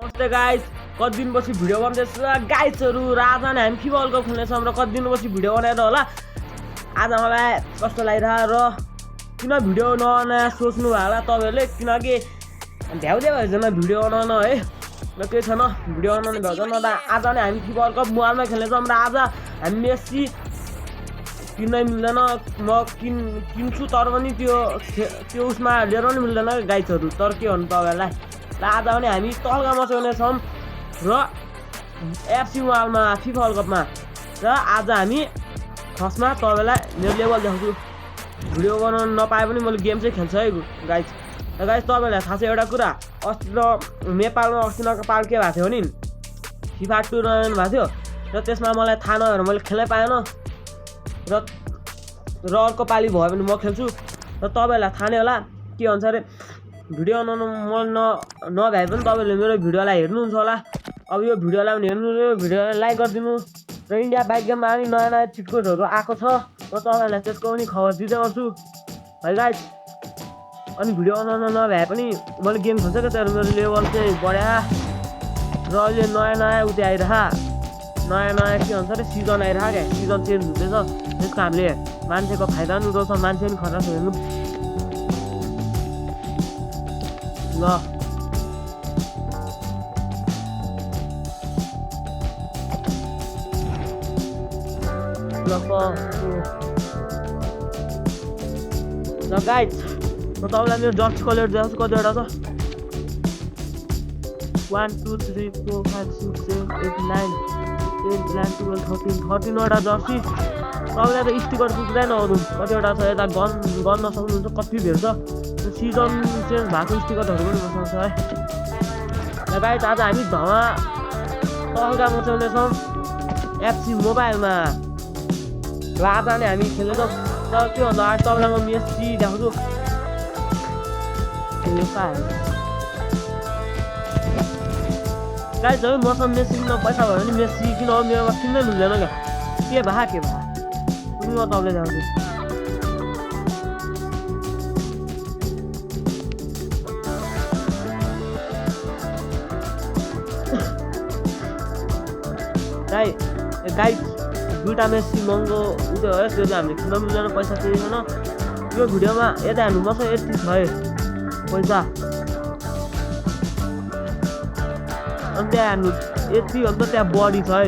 नमस्ते गाइस, कति दिनपछि भिडियो बनाउँदैछ गाइसहरु। र आज नै हामी फिफा वर्ल्ड कप खेल्नेछौँ र कति दिनपछि भिडियो बनाएर होला। आज मलाई कस्तो लागिरहेको र किन भिडियो नबनाए सोच्नु होला तपाईहरुले, किनकि भ्याउदे भएन भिडियो बनाउन है। र के छैन भिडियो बनाउनु भएन त आज नै हामी फिफा वर्ल्ड कप मोबाइलमा खेल्नेछौँ र आज हामी मेस्सी किन्नै मिल्दैन। म किन्छु तर पनि त्यो उसमा लिएर पनि मिल्दैन गाइसहरु। तर के भन्नु तपाईहरुलाई, र आज पनि हामी तल्का मचाउनेछौँ र एफसी मोबाइलमा फिफा वर्ल्ड कपमा। र आज हामी फर्स्टमा तपाईलाई मेरो लेभल देखाउँछु। भिडियो बनाउन नपाए पनि मैले गेम चाहिँ खेल्छु है गाइस। र गाइस तपाईलाई थाहा छ एउटा कुरा, अस्ति नेपालमा पाल के भएको थियो नि, फिफा टुर्नामेन्ट भएको थियो र त्यसमा मलाई थाहा नभएर मैले खेल्नै पाएन। र अर्को पालि भयो भने म खेल्छु। र तपाईलाई थाहा नै होला के भन्छ अरे, भिडियो बनाउनु मन नभए पनि तपाईले मेरो भिडियोलाई हेर्नुहुन्छ होला। अब यो भिडियोलाई पनि हेर्नु, भिडियोलाई लाइक गरिदिनु। र इन्डिया बाइक गेममा पनि नयाँ चिटकोडहरू आएको छ, म तपाईलाई त्यसको पनि खबर दिँदै गर्छु है गाइस। अनि भिडियो बनाउन नभए पनि मैले गेम खेल्छु क्या, तर मेरो लेभल चाहिँ बढ्या। र अहिले नयाँ उति आइरह, नयाँ के भन्छ अरे सिजन आइरह क्या, सिजन चेन्ज हुँदैछ। त्यसको हामीले मान्छेको फाइदा पनि उठाउँछ, मान्छे पनि खतरा छ हेर्नु ल। गाइस म तपाईँलाई मेरो जर्सी कलर देखाउँछु कतिवटा छ। 1 2 3 4 5 6 7 8 9 10 11 12 13वटा जर्सी। तपाईँलाई त स्टिकर पुग्दैन अरू कतिवटा छ, यता गर्न सक्नुहुन्छ, कति धेरै छ। सिजन चेन्ज भएको स्टिकरहरू पनि बसाउँछ है। र गाइस आज हामी धमा तल्का मचाउनेछौँ एफसी मोबाइलमा। र आज नै हामी खेल्नेछौँ। तर के भन्दा आज तपाईँलाई म मेस्सी देखाउँछु। गाइस है मसँग मेस्सी किन पैसा भयो भने मेस्सी किन हो, मेरोमा किन्नै मिल्दैन क्या। के भए म तपाईँले देखाउँछु। गाइस दुईवटा मेस्सी महँगो उयो है, त्यो चाहिँ हामीले किन्न मिल्दैन, पैसा चाहिँ छैन। यो भिडियोमा यता हेर्नु मसँग यति छ है पैसा, अनि त्यहाँ हेर्नु यति अन्त त्यहाँ बढी छ है।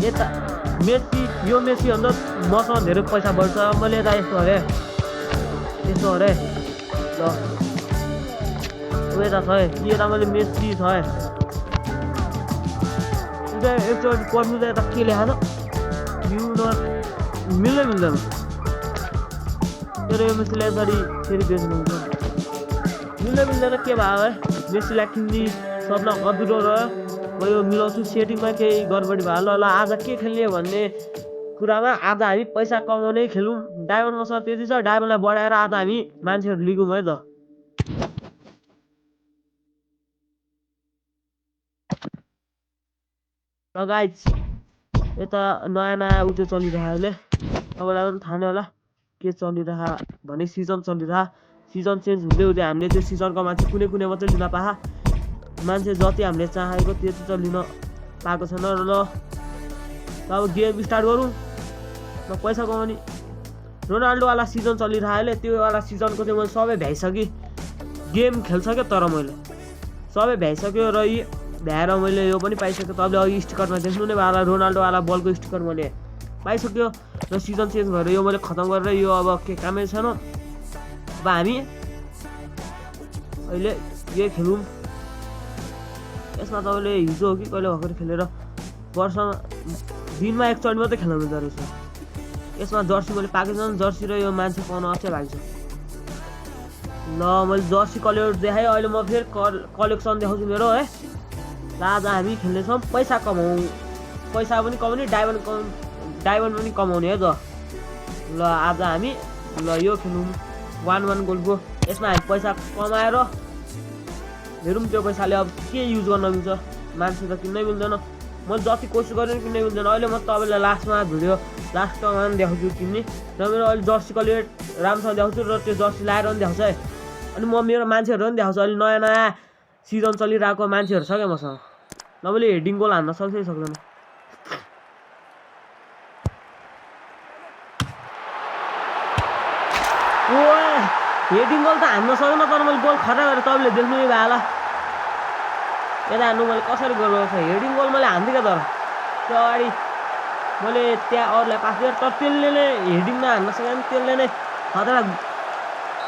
यता मेस्सी यो मेस्सी अन्त मसँग धेरै पैसा बढ्छ। मैले यता यस्तो अरे ल यता छ है, यता मैले मेस्सी छ है। एकचोटि पढ्नु त यता के लेखा छ मिल्दैन। तर यो मेस्सीलाई यसरी फेरि बेच्नुहुन्छ, मिल्दैन के भयो है। मेस्सीलाई किन्ने सपना अधुरो रह्यो। म यो मिलाउँछु, सेटिङमा केही गडबडी भयो। ल आज के खेल्ने भन्ने कुरामा आज हामी पैसा कमाउनै खेलौँ। डायमन्ड मसँग त्यति छ, डायमन्डलाई बढाएर आज हामी मान्छेहरू लिगौँ है त। र गाइस यता नयाँ उयो चलिरहेको अहिले तपाईँलाई पनि थाहा नै होला के चलिरहेको भने, सिजन चलिरहेको। सिजन चेन्ज हुँदै हामीले त्यो सिजनको मान्छे कुनै मात्रै लिन पाए, मान्छे जति हामीले चाहेको त्यति त लिन पाएको छैन। र ल अब गेम स्टार्ट गरौँ। र पैसा कमाउने रोनाल्डोवाला सिजन चलिरहेको अहिले, त्यो वाला सिजनको चाहिँ मैले सबै भ्याइसकेँ। गेम खेल्सक्यो तर मैले सबै भ्याइसक्यो। र यी भ्याएर मैले यो पनि पाइसक्यो। तपाईँले अघि स्टिकरमा देख्नु नै वाला रोनाल्डोवाला बलको स्टिकर मैले पाइसक्यो। र सिजन चेन्ज भएर यो मैले खतम गरेर यो अब के कामै छैन। अब हामी अहिले यो खेलौँ। यसमा तपाईँले हिजो हो कि कहिले भर्खर खेलेर वर्षमा दिनमा एकचोटि मात्रै खेल्न मिल्दो रहेछ। यसमा जर्सी मैले पाएको छैन, जर्सी र यो मान्छे पाउन अचेल भएको छ। ल मैले जर्सी कलर देखाएँ, अहिले म फेरि कलेक्सन देखाउँछु मेरो है। र आज हामी खेल्नेछौँ पैसा कमाउँ, पैसा पनि कमाउने, डायमन्ड पनि कमाउने है त। ल आज हामी ल यो खेलौँ 1-1 गोलको। यसमा हामी पैसा कमाएर हेरौँ त्यो पैसाले अब के युज गर्न मिल्छ। मान्छे त किन्नै मिल्दैन, मैले जति कोसिस गरेँ किन्नै मिल्दैन। अहिले म तपाईँलाई लास्टमा देखाउँछु किन्ने। र मेरो अहिले जर्सी कलर राम्रोसँग देखाउँछु र त्यो जर्सी लाएर पनि देखाउँछ है। अनि म मेरो मान्छेहरू पनि देखाउँछु। अहिले नयाँ सिजन चलिरहेको मान्छेहरू छ क्या मसँग नभए हेडिङ गोल हान्न सक्छै सक्दैन ओए हेडिङ गोल त हान्न सक्दैन तर मैले गोल खतरा गरेँ तपाईँले देख्नु नै भयो होला यता हान्नु मैले कसरी गोल गर्छ हेडिङ गोल मैले हान्थेँ क्या तर त्यो अगाडि मैले त्यहाँ अरूलाई पास गरेँ तर त्यसले नै हेडिङमा हान्न सकेन त्यसले नै खतरा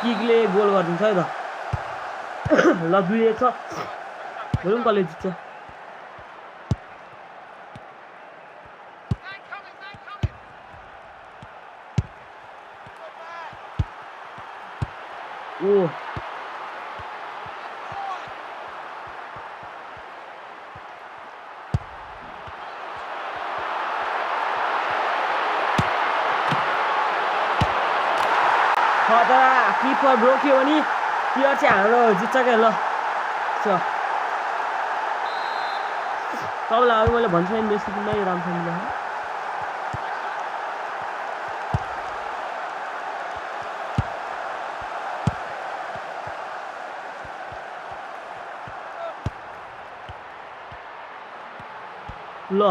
किकले गोल गरिदिन्छ है त ल 2-1 छ भोलि पनि कसले जित्छ ओ खतरा किपर रोक्यो भने प्लेयर चाहिँ हाम्रो जित्छ क्या ल तपाईँलाई अघि मैले भन्छु नि मेसी नै राम्रो मिल्छ ल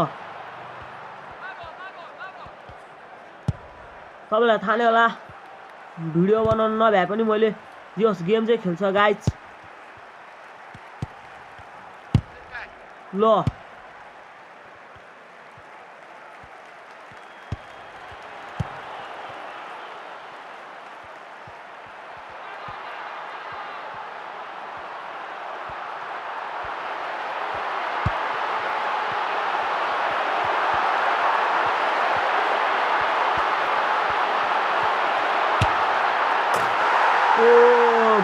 तपाईँलाई थाहा नै होला भिडियो बनाउनु नभए पनि मैले यस गेम चाहिँ खेल्छ गाइज ल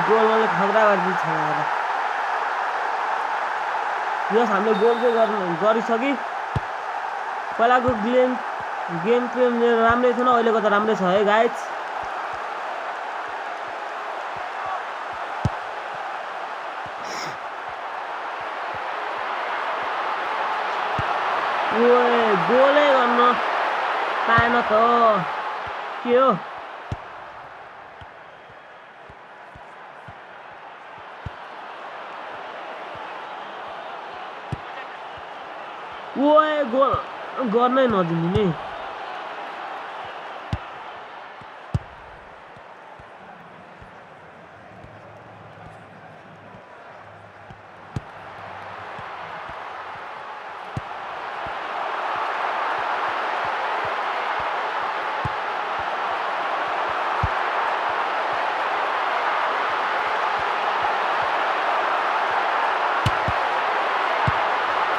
गोल मैले खतरा गरिदिन्छ यस हामीले गोल चाहिँ गरिसक्यो पहिलाको गेम प्ले मेरो राम्रै थिएन अहिलेको त राम्रै छ है गाइज ओए गोलै गर्न पाएन त के हो ओए गोल गर्नै नदिनु नि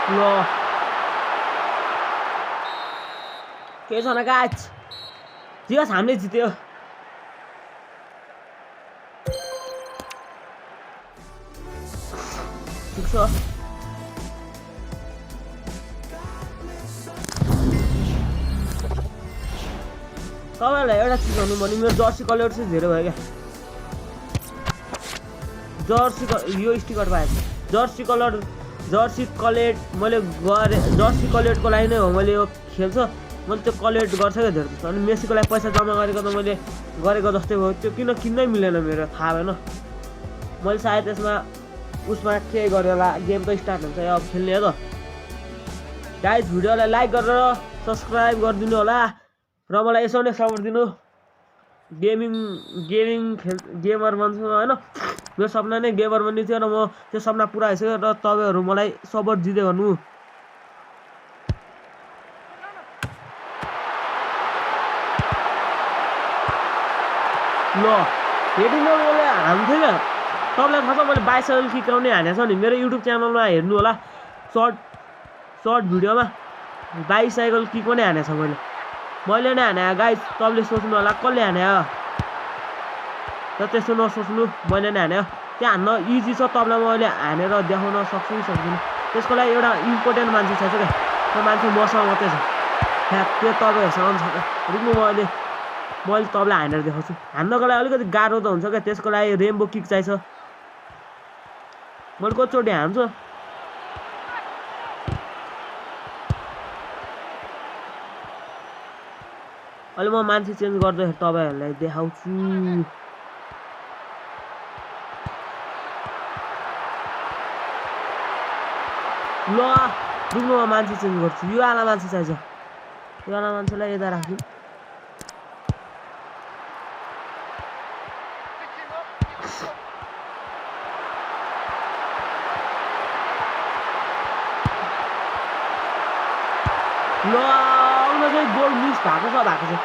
ल के छ न गाइज जियोस् हामीले जित्यो ठिक छ तपाईँहरूलाई एउटा चिज भन्नु भने मेरो जर्सी कलर चाहिँ धेरै भयो क्या जर्सी यो स्टिकर पाएँ जर्सी कलेट मैले गरेँ जर्सी कलेटको लागि नै हो मैले यो खेल्छ मैले त्यो कलेक्ट गर्छ क्या धेरै जस्तो अनि मेसीको लागि पैसा जम्मा गरेको त मैले गरेको जस्तै भयो त्यो किन किन्नै मिलेन मेरो थाहा भएन मैले सायद त्यसमा उसमा के गरेँ होला गेम त स्टार्ट हुन्छ अब खेल्ने हो त गाइज भिडियोलाई लाइक गरेर सब्सक्राइब गरिदिनु होला र मलाई यसो नै सपोर्ट दिनु गेमर बन्छु होइन मेरो सपना नै गेमर बन्ने थियो र म त्यो सपना पुरा भइसक्यो र तपाईँहरू मलाई सपोर्ट दिँदै गर्नु ल हेडिङ गोलले हान्थ्यो क्या तपाईँलाई थाहा छ मैले बाइसाइकल किकाउने हानेको छ नि मेरो युट्युब च्यानलमा हेर्नु होला सर्ट भिडियोमा बाइसाइकल किक पनि हानेको छ मैले नै हाने गाइज तपाईँले सोच्नु होला कसले हाने र त्यस्तो नसोच्नु मैले नै हाने त्यहाँ हान्न इजी छ तपाईँलाई मैले हानेर देखाउन सक्छु कि सक्दिनँ त्यसको लागि एउटा इम्पोर्टेन्ट मान्छे छ क्या त्यो मान्छे मसँग मात्रै छ त्यो तपाईँहरूसँग छ रुक्नु मैले तपाईँलाई हानेर देखाउँछु हान्नको लागि अलिकति गाह्रो त हुन्छ क्या त्यसको लागि रेम्बो किक चाहिन्छ मैले कतिचोटि हान्छु अहिले म मान्छे चेन्ज गर्दै तपाईँहरूलाई देखाउँछु ल रुममा मान्छे चेन्ज गर्छु यो आला मान्छे चाहिन्छ यो आला मान्छेलाई यता राख्छु ल उनीहरू गोल मिस भएको छ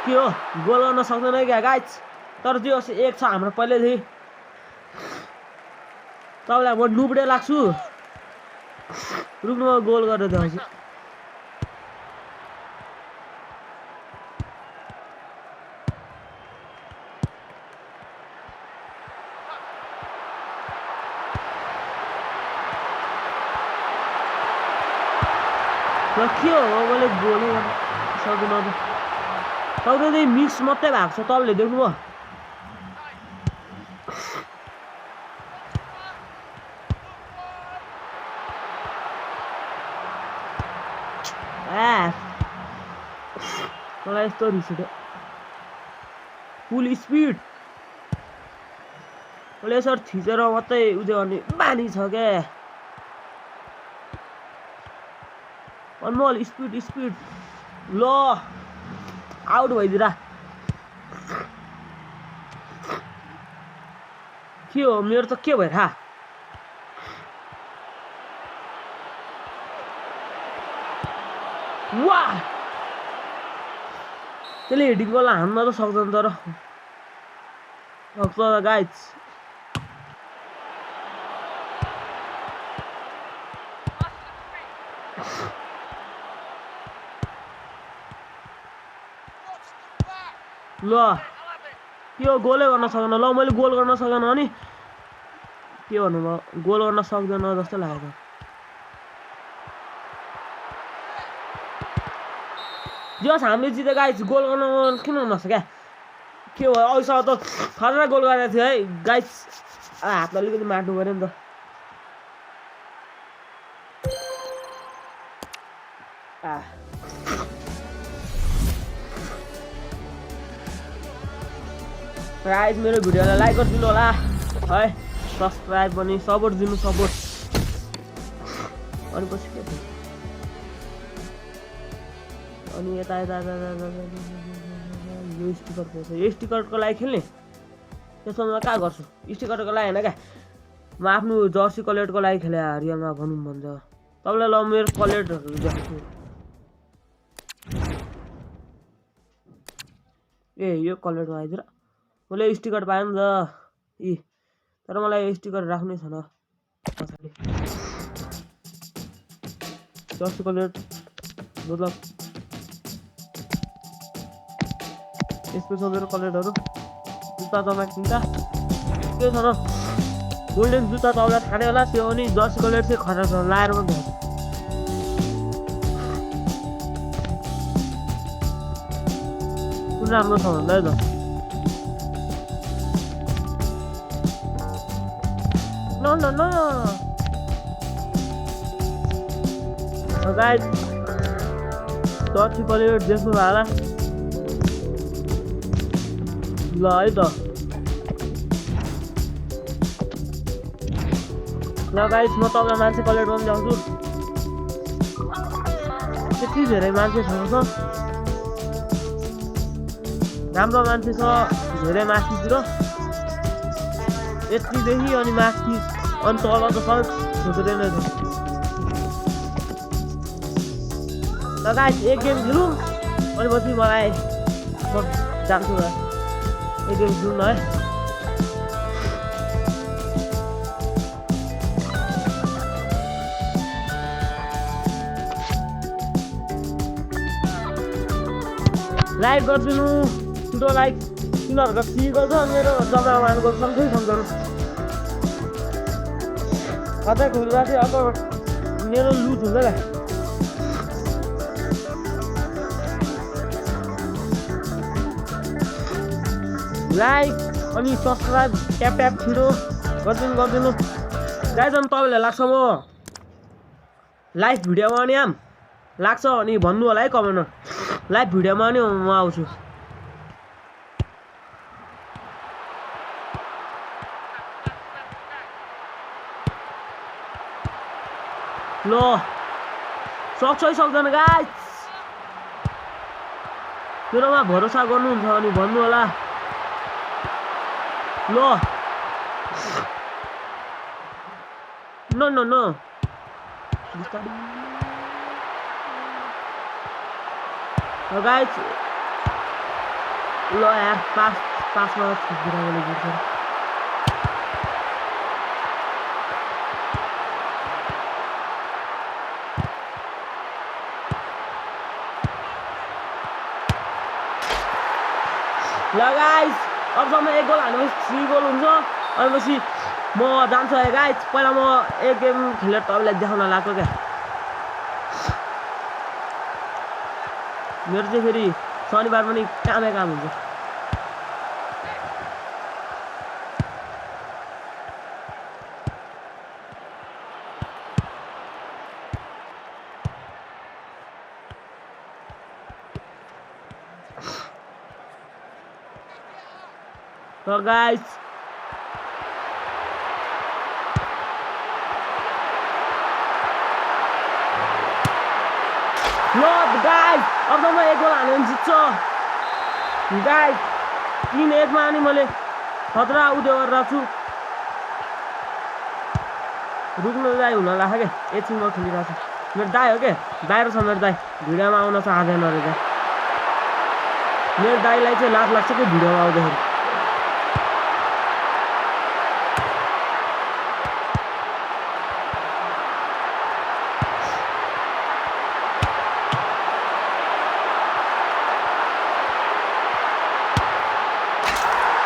के हो गोल गर्न सक्दैन क्या गाइज तर त्यो एक छ हाम्रो पहिल्यैदेखि तपाईँलाई म नुब्डे लाग्छु रुक्नुमा गोल गरेर देखाउँछु ल के हो मैले गोलै गर्न सक्दिनँ तपाईँले मिक्स मात्रै भएको छ तपाईँले देख्नुभयो मलाई यस्तो रिस उठ्यो फुल स्पिड मैले यसरी थिचेर मात्रै उयो गर्ने बानी छ क्या अनमोल स्पिड ल आउट भइदिरा के हो मेरो त के भइरा वाह त्यसले हेडिङ गर्दा हान्न त सक्दैन तर गाइज ल के हो गोलै गर्न सक्दैन ल मैले गोल गर्न सकेन अनि के भन्नु म गोल गर्न सक्दैन जस्तो लागेको जस हामीले जिते गाइज गोल गर्न किन नसक्या के हो अहिलेसम्म त खतरा गोल गरेको थियो है गाइज हातलाई अलिकति मार्नु पऱ्यो नि त गाइज मेरो भिडियोलाई लाइक गरिदिनु होला है सब्सक्राइब पनि सपोर्ट दिनु सपोर्ट अनि पछि के थियो अनि यता यो स्टिकरको छ यो स्टिकरको लागि खेल्ने त्यसमा म कहाँ गर्छु स्टिकरको लागि होइन क्या म आफ्नो जर्सी कलेटको लागि खेले रियलमा भनौँ भन्छ तपाईँलाई ल मेरो कलेटहरू देखाउँछु ए यो कलेटमा आइदिएर मैले स्टिकर पाएँ नि त तर मलाई स्टिकर राख्नै छैन पछाडि जर्सी कलेट मतलब यसको छ मेरो कलेटहरू जुत्ता तपाईँ तिनवटा के छ र गोल्डन जुत्ता तपाईँलाई थाहा नै होला त्यो पनि जर्सी कलेट चाहिँ खराब छ लाएर पनि कुन राम्रो छ भन्दा त न गाइज जर्सी कलेट देख्नु होला ल है त ल गाइस म तपाईँलाई मान्छे कलेक्ट गर्न जान्छु त्यति धेरै मान्छे छैन राम्रो मान्छे छ धेरै माथितिर यतिदेखि अनि माथि अनि तल त सब छोडेर नै छ ल गाइस एक गेम खेलौँ अनि पछि मलाई म जान्छु एक गेम खेलौँ न है लाइक गरिदिनु छिटो लाइक तिनीहरूको सिकेको छ मेरो जमावानको सँगै सम्झनु कतै खुल्दा चाहिँ अब मेरो लुज हुँदैन लाइक अनि सब्सक्राइब ट्याप ट्याप छिटो गरिदिनु गाइज अनि तपाईँलाई लाग्छ म लाइभ भिडियोमा नि आम लाग्छ अनि भन्नु होला है कमेन्टमा लाइभ भिडियोमा नि म आउँछु ल सक्छ है सक्दैन गाइस तेरोमा भरोसा गर्नुहुन्छ भने भन्नु होला ल नो नो नो गाइस ल यार पासमा बिरालोले जित्छ ल गाइस अबसम्म एक गोल हानेपछि 3 गोल हुन्छ अनि म जान्छु है गाइस पहिला म एक गेम खेलेर तपाईलाई देखाउन लाग्यो क्या मेरो चाहिँ फेरि शनिबार पनि कामै काम हुन्छ So guys, अब त म एक गोल हालेर जित्छ गाइस 3-1 मा अनि मैले खतरा उड्यो गरेर छु रुक्नु दाइ हुन लाग्यो के एकछिन म खेलिरहेको छु मेरो दाइ हो के बाहिर छ मेरो दाइ भिडियोमा आउन चाहदैन रे मेरो दाइलाई चाहिँ लाज लाग्छ के भिडियोमा आउँदाखेरि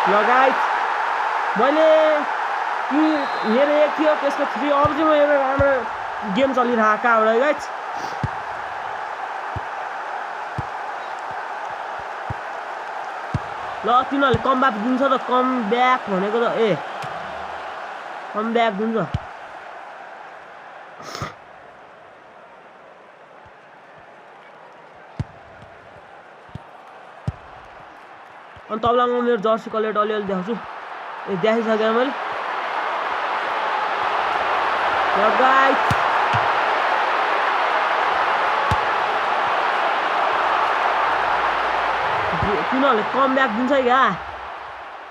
ल गाइस मैले मेरो एक थियो त्यसको 3 अब चाहिँ मेरो राम्रो गेम चलिरहेको कहाँबाट गाइस ल तिनीहरूले कम ब्याक दिन्छ त कम ब्याक भनेको त कम ब्याक दिन्छ अनि तपाईँलाई म मेरो जर्सी कलर अलिअलि देखाउँछु देखिसकेँ मैले गाइस तिनीहरूले कम ब्याक दिन्छ क्या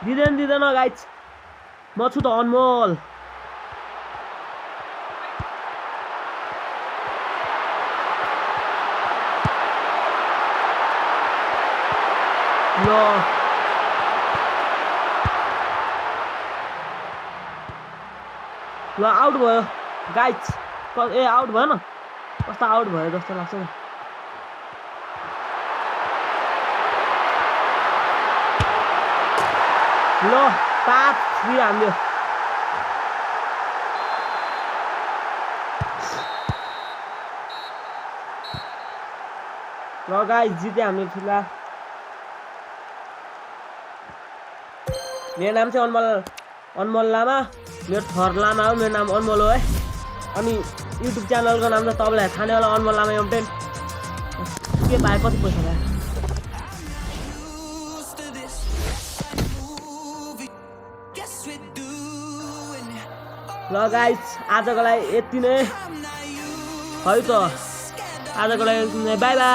दिँदैन गाइस म छु त अनमोल ल आउट भयो गाइस आउट भएन कस्तो आउट भयो जस्तो लाग्छ नि ल 5-3 हान्यो ल गाइस जिते हामी फिलहाल मेरो नाम चाहिँ अनमोल लामा मेरो थर लामा हो मेरो नाम अनमोल हो है अनि युट्युब च्यानलको नाम त तपाईँलाई थाहा नै होला अनमोल लामा एमटेन के पाए कति पैसा पाए ल गाइस आजको लागि यति नै है त आजको लागि बाई बाई